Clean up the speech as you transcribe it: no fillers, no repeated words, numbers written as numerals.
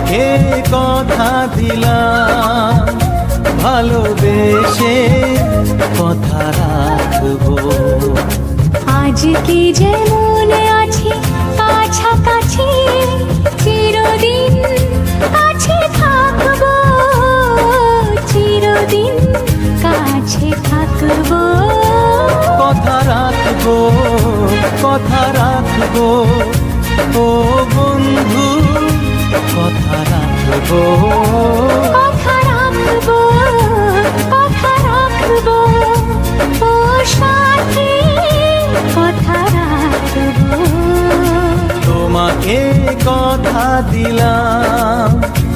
তোমাকে কথা দিলাম, ভালোবেসে কথা রাখবো। আজকে যেমন আছি কাছাকাছি, চিরদিন কাছে থাকবো, চিরদিন কাছে থাকবো। কথা রাখবো, কথা রাখবো, ও বন্ধু কথা রাখবো।